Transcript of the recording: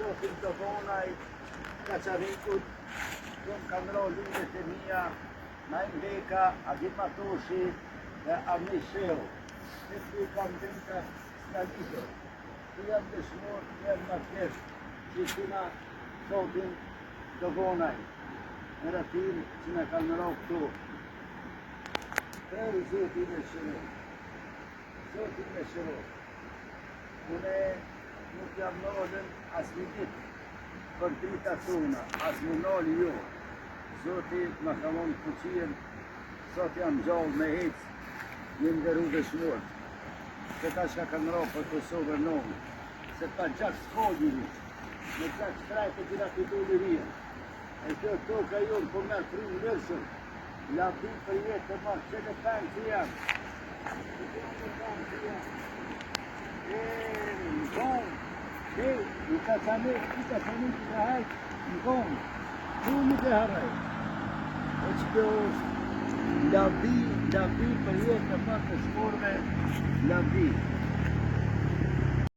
Zotin të vonaj, Kaçarikut, shumë kanë ro lindet e mija, Najm Beka, Agim Matoshi dhe Avni Sheu. Në të kam dëmka Snalito. Të jam dëshmor, të jam në fjesht, që tina Zotin të vonaj. Në ratin që në kanë ro këtu. Kërë Zotin e shëro. Zotin e shëro. Une nuk jam nolën as një ditë për drita tona, as më nolë jo. Zotin më kamon fuqien, sot jam gjallë me hecë, një ndëru dhe shmurë. Se ta shka kanë ro për Kosovër nomë, se ta gjak s'kodjiri, me gjak shtrajtë të gjira këtu liria. E kjo toka jonë po merë frimë nërshëm, labi për jetë të marë, që në tanë që janë. Në konë, në Kaçanik, në Kaçanik në hajtë, në konë, tu një të haraj. E që kjo është labi për jetë të marë të shporve, labi.